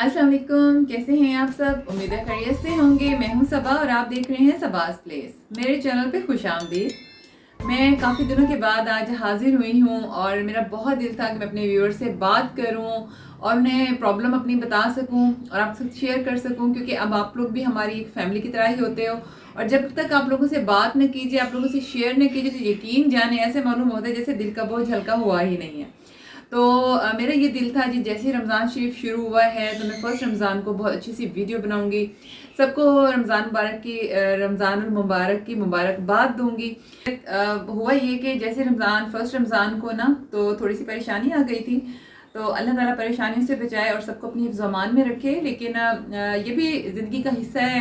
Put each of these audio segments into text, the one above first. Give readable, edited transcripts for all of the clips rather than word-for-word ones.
अस्सलाम वालेकुम, कैसे हैं आप सब। उम्मीद है खैरियत से होंगे। मैं हूं सबा और आप देख रहे हैं सबाज प्लेस। मेरे चैनल पे खुश आमदीद। मैं काफ़ी दिनों के बाद आज हाजिर हुई हूं और मेरा बहुत दिल था कि मैं अपने व्यूअर से बात करूं और उन्हें प्रॉब्लम अपनी बता सकूं और आपसे शेयर कर सकूं, क्योंकि अब आप लोग भी हमारी एक फैमिली की तरह ही होते हो और जब तक आप लोगों से बात न कीजिए, आप लोगों से शेयर न कीजिए, तो यकीन जाने ऐसे मालूम होता है जैसे दिल का बोझ हल्का हुआ ही नहीं है। तो मेरा ये दिल था जी, जैसे ही रमज़ान शरीफ शुरू हुआ है तो मैं फ़र्स्ट रमज़ान को बहुत अच्छी सी वीडियो बनाऊंगी, सबको रमज़ान मुबारक की मुबारकबाद दूंगी। हुआ ये कि जैसे फर्स्ट रमज़ान को ना तो थोड़ी सी परेशानी आ गई थी, तो अल्लाह ताला परेशानियों से बचाए और सबको अपनी ज़मान में रखे। लेकिन ये भी ज़िंदगी का हिस्सा है,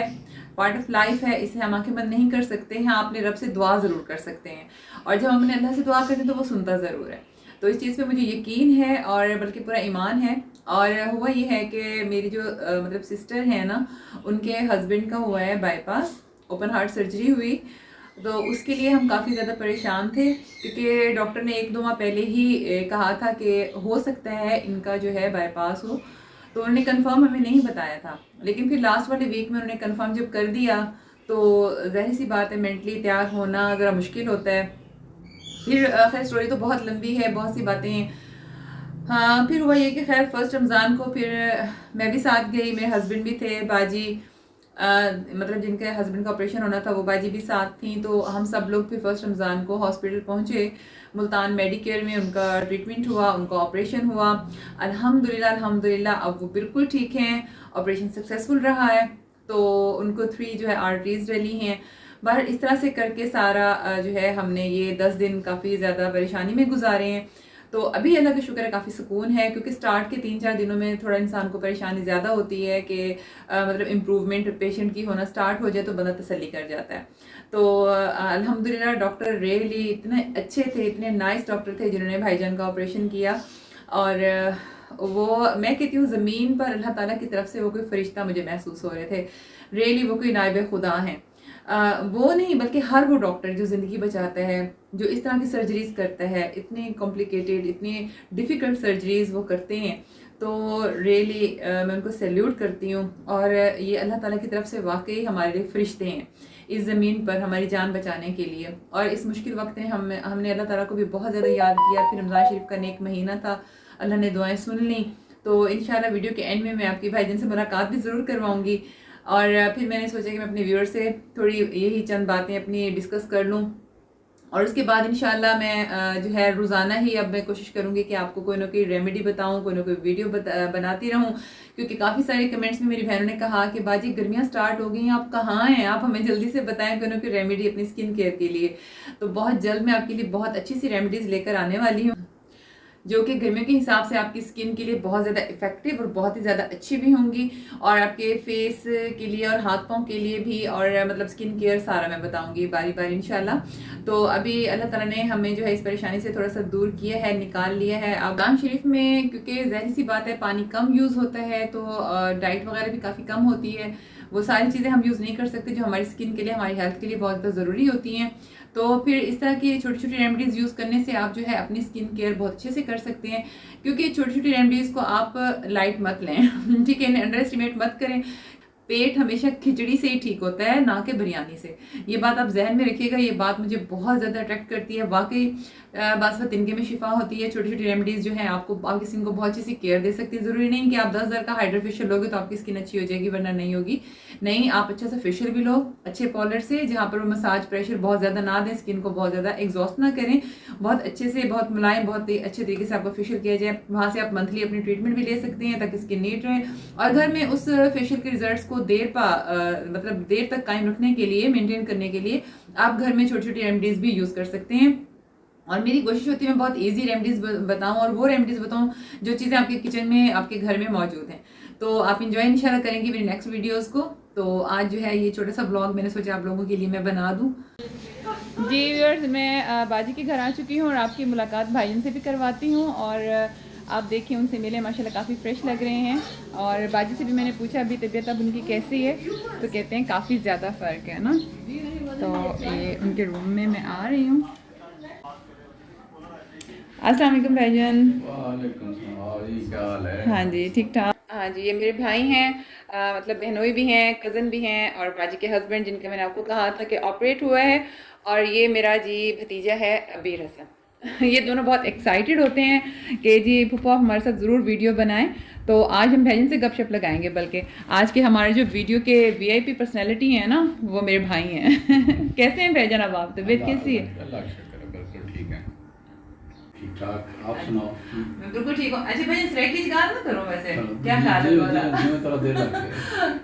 पार्ट ऑफ लाइफ है, इसे हम आंखें बंद नहीं कर सकते हैं। आप अपने रब से दुआ ज़रूर कर सकते हैं और जब हम अपने अल्लाह से दुआ करते हैं तो वो सुनता ज़रूर है। तो इस चीज़ पे मुझे यकीन है और बल्कि पूरा ईमान है। और हुआ ये है कि मेरी जो मतलब सिस्टर है ना, उनके हस्बैंड का हुआ है बाईपास, ओपन हार्ट सर्जरी हुई। तो उसके लिए हम काफ़ी ज़्यादा परेशान थे, क्योंकि डॉक्टर ने 1-2 माह पहले ही कहा था कि हो सकता है इनका जो है बाईपास हो। तो उन्होंने कंफर्म हमें नहीं बताया था, लेकिन फिर लास्ट वाले वीक में उन्होंने कंफर्म जब कर दिया तो ज़ाहिर सी बात है मेंटली तैयार होना ज़रा मुश्किल होता है। फिर खैर स्टोरी तो बहुत लंबी है, बहुत सी बातें हैं। हाँ, फिर हुआ ये कि खैर फर्स्ट रमज़ान को फिर मैं भी साथ गई, मेरे हस्बैंड भी थे, बाजी मतलब जिनके हस्बैंड का ऑपरेशन होना था वो बाजी भी साथ थी। तो हम सब लोग फिर फर्स्ट रमज़ान को हॉस्पिटल पहुँचे, मुल्तान मेडिकेयर में उनका ट्रीटमेंट हुआ, उनका ऑपरेशन हुआ। अल्हम्दुलिल्लाह अल्हम्दुलिल्लाह अब वो बिल्कुल ठीक हैं, ऑपरेशन सक्सेसफुल रहा है। तो उनको 3 जो है आर्टरीज डली हैं। बाहर इस तरह से करके सारा जो है हमने ये 10 दिन काफ़ी ज़्यादा परेशानी में गुजारे हैं। तो अभी अल्लाह का शुक्र है काफ़ी सुकून है, क्योंकि स्टार्ट के 3-4 दिनों में थोड़ा इंसान को परेशानी ज़्यादा होती है कि मतलब इम्प्रूवमेंट पेशेंट की होना स्टार्ट हो जाए तो बंदा तसल्ली कर जाता है। तो अल्हम्दुलिल्लाह डॉक्टर रियली इतने अच्छे थे, इतने नाइस डॉक्टर थे जिन्होंने भाईजान का ऑपरेशन किया। और वो मैं कहती हूँ ज़मीन पर अल्लाह ताला की तरफ से वो कोई फरिश्ता मुझे महसूस हो रहे थे। रियली वो कोई नायब खुदा हैं। वो नहीं बल्कि हर वो डॉक्टर जो ज़िंदगी बचाता है, जो इस तरह की सर्जरीज़ करता है, इतनी कॉम्प्लिकेटेड इतनी डिफ़िकल्ट सर्जरीज़ वो करते हैं, तो रियली मैं उनको सैल्यूट करती हूँ। और ये अल्लाह ताला की तरफ से वाकई हमारे लिए फ़रिश्ते हैं इस ज़मीन पर हमारी जान बचाने के लिए। और इस मुश्किल वक्त में हमने अल्लाह ताला को भी बहुत ज़्यादा याद किया। फिर रमज़ान शरीफ का नेक महीना था, अल्लाह ने दुआएं सुन ली। तो इंशाल्लाह वीडियो के एंड में मैं आपकी भाईजान से मुलाकात भी ज़रूर करवाऊँगी। और फिर मैंने सोचा कि मैं अपने व्यूअर से थोड़ी यही चंद बातें अपनी डिस्कस कर लूँ और उसके बाद इंशाल्लाह मैं जो है रोज़ाना ही अब मैं कोशिश करूँगी कि आपको कोई ना कोई रेमेडी बताऊँ, कोई ना कोई वीडियो बनाती रहूँ। क्योंकि काफ़ी सारे कमेंट्स में मेरी बहनों ने कहा कि बाजी गर्मियाँ स्टार्ट हो गई हैं, आप कहाँ हैं, आप हमें जल्दी से बताएं कोई ना कोई रेमेडी अपनी स्किन केयर के लिए। तो बहुत जल्द मैं आपके लिए बहुत अच्छी सी रेमेडीज़ लेकर आने वाली हूँ, जो कि गर्मियों के हिसाब से आपकी स्किन के लिए बहुत ज़्यादा इफेक्टिव और बहुत ही ज़्यादा अच्छी भी होंगी, और आपके फेस के लिए और हाथ पाँव के लिए भी, और मतलब स्किन केयर सारा मैं बताऊंगी बारी बारी इंशाल्लाह। तो अभी अल्लाह ताला ने हमें जो है इस परेशानी से थोड़ा सा दूर किया है, निकाल लिया है। रमज़ान शरीफ में क्योंकि ज़ाहिर सी बात है पानी कम यूज़ होता है, तो डाइट वगैरह भी काफ़ी कम होती है, वो सारी चीज़ें हम यूज़ नहीं कर सकते जो हमारी स्किन के लिए हमारी हेल्थ के लिए बहुत ज़्यादा ज़रूरी होती हैं। तो फिर इस तरह की छोटी छोटी रेमेडीज़ यूज़ करने से आप जो है अपनी स्किन केयर बहुत अच्छे से कर सकते हैं। क्योंकि छोटी छोटी रेमेडीज़ को आप लाइट मत लें ठीक है, इन्हें अंडर एस्टिमेट मत करें। पेट हमेशा खिचड़ी से ही ठीक होता है, ना कि बिरयानी से। ये बात आप जहन में रखिएगा, ये बात मुझे बहुत ज़्यादा अट्रैक्ट करती है। वाकई बस तिनके में शिफा होती है। छोटी छोटी रेमेडीज़ जो है आपको आपकी स्किन को बहुत अच्छी सी केयर दे सकती है। ज़रूरी नहीं कि आप 10,000 का हाइड्रा फेशियल लोगे तो आपकी स्किन अच्छी हो जाएगी, वरना नहीं होगी। नहीं, आप अच्छा सा फेशियल भी लो अच्छे पॉलर से, जहाँ पर वो मसाज प्रेशर बहुत ज़्यादा ना दें, स्किन को बहुत ज़्यादा एग्जॉस्ट ना करें, बहुत अच्छे से, बहुत मुलायम, बहुत अच्छे तरीके से आपका फेशियल किया जाए। वहाँ से आप मंथली अपनी ट्रीटमेंट भी ले सकते हैं ताकि स्किन नीट रहे। और घर में उस फेशियल के रिजल्ट्स को मतलब देर तक कायम रखने के लिए, मेंटेन करने के लिए आप घर में छोटी छोटी रेमेडीज़ भी यूज़ कर सकते हैं। और मेरी कोशिश होती है मैं बहुत इजी रेमेडीज़ बताऊं, और वो रेमेडीज़ बताऊं जो चीज़ें आपके किचन में, आपके घर में मौजूद हैं। तो आप इंजॉय इंशाल्लाह करेंगे मेरी नेक्स्ट वीडियोस को। तो आज जो है ये छोटा सा ब्लॉग मैंने सोचा आप लोगों के लिए मैं बना दूं। जी व्यूअर्स, मैं बाजी के घर आ चुकी हूँ और आपकी मुलाकात भाईजान से भी करवाती हूँ। और आप देखिए उनसे मिले, माशाल्लाह काफ़ी फ्रेश लग रहे हैं। और बाजी से भी मैंने पूछा अभी तबीयत अब उनकी कैसी है, तो कहते हैं काफ़ी ज़्यादा फ़र्क है ना। तो ये उनके रूम में मैं आ रही हूँ। अस्सलाम वालेकुम भाईजान। वालेकुम सलाम, क्या हाल है? हाँ जी, ठीक ठाक। हाँ जी, ये मेरे भाई हैं, मतलब बहनोई भी हैं, कज़न भी हैं, और बाजी के हस्बैंड जिनका मैंने आपको कहा था कि ऑपरेट हुआ है, और ये मेरा जी भतीजा है अबीर हसन। ये दोनों बहुत एक्साइटेड होते हैं कि जी फूफा हमारे साथ ज़रूर वीडियो बनाएं। तो आज हम भाईजान से गपशप लगाएंगे, बल्कि आज के हमारे जो वीडियो के वीआईपी पर्सनैलिटी हैं ना, वो मेरे भाई हैं। कैसे हैं भाईजान, अब आप तबीयत कैसी है? अल्लाह का शुक्र है, बिल्कुल ठीक है, ठीक ठाक। आप सुनाओ। मैं बिल्कुल ठीक हूँ। अच्छा भाई, स्ट्राइक की गाल ना करो वैसे, चलो, क्या ख्याल है तुम्हारा? जी थोड़ा देर लग गई।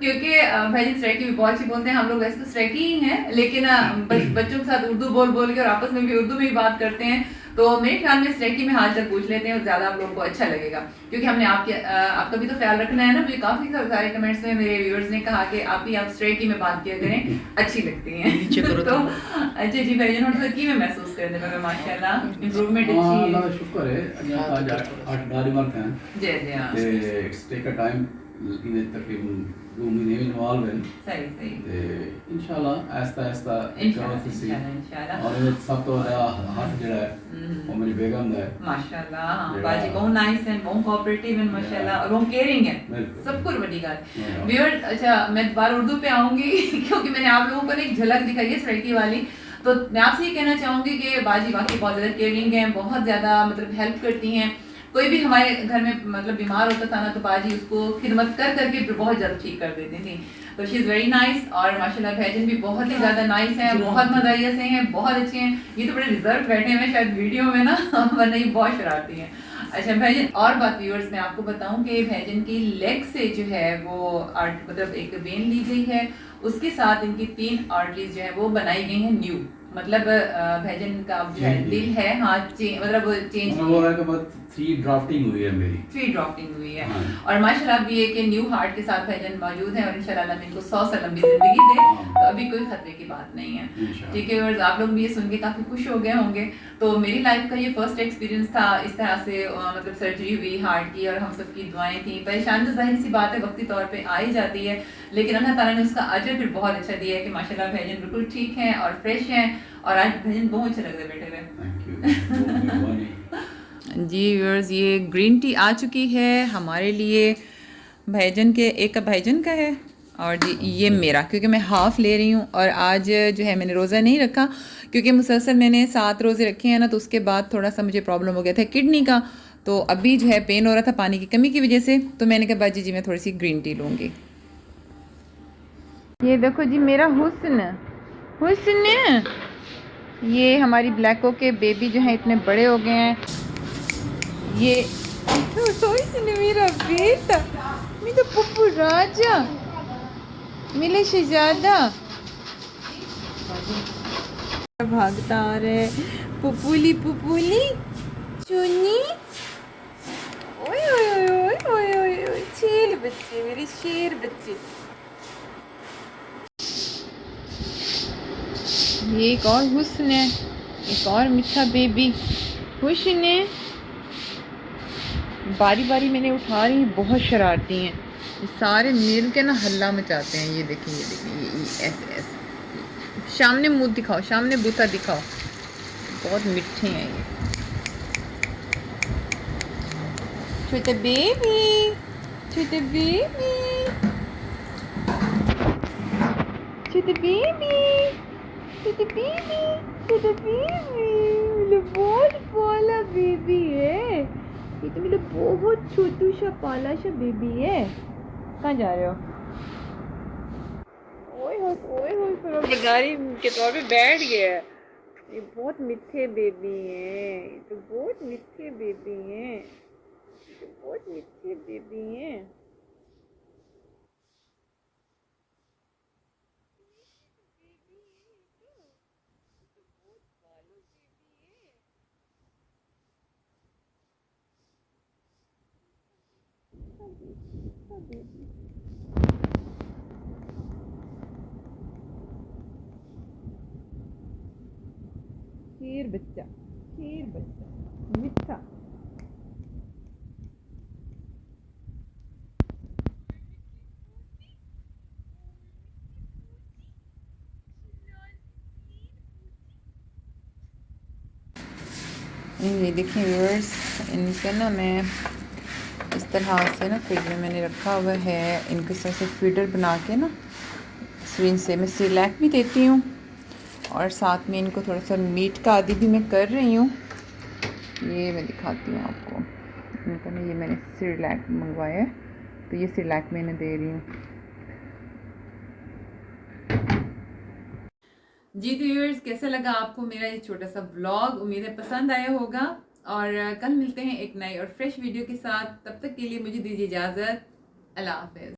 क्योंकि भाई स्ट्राइकी भी बहुत अच्छी बोलते हैं, हम लोग वैसे तो स्ट्राइकी ही हैं, लेकिन बच्चों के साथ उर्दू बोल बोल के और आपस में भी उर्दू में ही बात करते हैं। तो मेरे ख्याल में स्ट्राइकी में हाल चाल पूछ लेते हैं, ज़्यादा आप लोगों को अच्छा लगेगा, क्योंकि हमने आपका भी तो ख्याल रखना है ना। मुझे काफ़ी सारे कमेंट्स में मेरे व्यूअर्स ने कहा कि आप ही आप स्ट्राइकी में बात किया करें, अच्छी लगती हैं। नीचे करो तो अच्छा जी भाई, थोड़ा सा में महसूस करने में माशाल्लाह इंप्रूवमेंट अच्छी है। अल्लाह का शुक्र है। आज 8 महीने हैं जी जी हाँ, ते इट्स टेक अ टाइम, इन्हें तकरीबन 2 महीने इन्वॉल्व हैं सही सही ते इंशाल्लाह आहिस्ता आहिस्ता इंशाल्लाह। और इन्हें सब तो हाथ जड़ा है वो मेरी बेगम दा है माशाल्लाह। हाँ बाजी बहुत नाइस है, बहुत कोऑपरेटिव है माशाल्लाह, और बहुत केयरिंग है, बिल्कुल। सब कुछ बड़ी बात। व्यूअर, अच्छा मैं दोबारा उर्दू पे आऊंगी क्योंकि मैंने आप लोगों को एक झलक दिखाई है स्ट्राइकी वाली। तो मैं आपसे ये कहना चाहूंगी कि बाजी वाकई बहुत ज़्यादा केयरिंग है, बहुत ज़्यादा मतलब हेल्प करती हैं। कोई भी हमारे घर में मतलब बीमार होता था ना, तो बाजी उसको खिदमत कर करके बहुत जल्द ठीक कर देती थी। तो शी इज़ वेरी नाइस, और माशाल्लाह भाईजान भी बहुत ही ज़्यादा नाइस हैं, बहुत मज़ाइया से हैं, बहुत अच्छे हैं। ये तो बड़े रिजर्व बैठे हैं शायद वीडियो में ना, वरना ये बहुत शरारती हैं। अच्छा भाईजान, और बात व्यूअर्स मैं आपको बताऊं कि भाईजान की लेग से जो है वो मतलब एक वेन ली गई है, उसके साथ इनकी 3 आर्टरीज जो है वो बनाई गई हैं न्यू। मतलब भाईजान का अब जो है दिल है, हाँ मतलब चेंज वो है कि बस 3 ड्राफ्टिंग हुई है मेरी, 3 ड्राफ्टिंग हुई है। और माशाल्लाह अब ये कि न्यू हार्ट के साथ भाईजान मौजूद है, और इंशाल्लाह अल्लाह इनको 100 साल लंबी जिंदगी दे। तो अभी कोई खतरे की बात नहीं है, ठीक है। और आप लोग भी ये सुन के काफ़ी खुश हो गए होंगे। तो मेरी लाइफ का ये फर्स्ट एक्सपीरियंस था, इस तरह से मतलब सर्जरी हुई हार्ट की, और हम सब की दुआएं थी। परेशान तो जाहिर सी बात है वक्ती तौर पे आ ही जाती है, लेकिन अल्लाह ताला ने उसका अजर फिर बहुत अच्छा दिया है कि माशाल्लाह भाईजान बिल्कुल ठीक हैं और फ्रेश हैं, और आज भाईजान बहुत अच्छा लग रहा है बेटे में। जी व्यूअर्स, ये ग्रीन टी आ चुकी है हमारे लिए, भाईजान के एक का भाईजान का है, और जी ये मेरा, क्योंकि मैं हाफ़ ले रही हूँ। और आज जो है मैंने रोज़ा नहीं रखा, क्योंकि मुसलसल मैंने 7 रोज़े रखे हैं ना, तो उसके बाद थोड़ा सा मुझे प्रॉब्लम हो गया था किडनी का। तो अभी जो है पेन हो रहा था पानी की कमी की वजह से, तो मैंने कहा बाजी जी मैं थोड़ी सी ग्रीन टी लूँगी। ये देखो जी मेरा हुस्न हुस्न, ये हमारी ब्लैको के बेबी जो हैं इतने बड़े हो गए हैं। ये सोई से मेरा बेटा, मेरा पप्पू राजा, मिले शहजादा भागता आ रहे, पुपुली पुपुली चुनी, ओए ओए ओए ओए ओए ओए, शेर बच्चे, मेरे शेर बच्चे। ये एक और हुस्न है, एक और मीठा बेबी हुस्न है। बारी बारी मैंने उठा रही, बहुत शरारती हैं, ये सारे मिल के ना हल्ला मचाते हैं। ये देखें ये ऐसे ऐसे, सामने मुंह दिखाओ, सामने बूथा दिखाओ, बहुत मीठे हैं ये। छोटे बेबी, छोटे बेबी, छोटे बेबी, छोटे बेबी, छोटे बेबी, मेरा बहुत पाला बेबी है ये, तो मेरा बहुत छोटू सा पाला सा बेबी है। कहाँ जा रहे हो? ओए होए बगारी के तौर पे बैठ गया है। ये बहुत मीठे बेबी हैं, ये तो बहुत मीठे बेबी हैं, ये तो बहुत मीठे बेबी हैं। शेर बच्चा मीठा। ये देखिए व्यूअर्स, इनका ना मैं इस तरह से ना फ्रिज में मैंने रखा हुआ है। इनको इस तरह से फीडर बना के ना स्विंग से मैं सिरलैक भी देती हूँ और साथ में इनको थोड़ा सा मीट का आदि भी मैं कर रही हूँ। ये मैं दिखाती हूँ आपको। इनको ना ये मैंने सिरलैक मंगवाया है, तो ये सिरलैक मैं इन्हें दे रही हूँ। जी तो व्यूअर्स, कैसा लगा आपको मेरा ये छोटा सा व्लॉग? उम्मीद है पसंद आया होगा। और कल मिलते हैं एक नई और फ्रेश वीडियो के साथ। तब तक के लिए मुझे दीजिए इजाज़त। अल्लाह हाफ़िज़।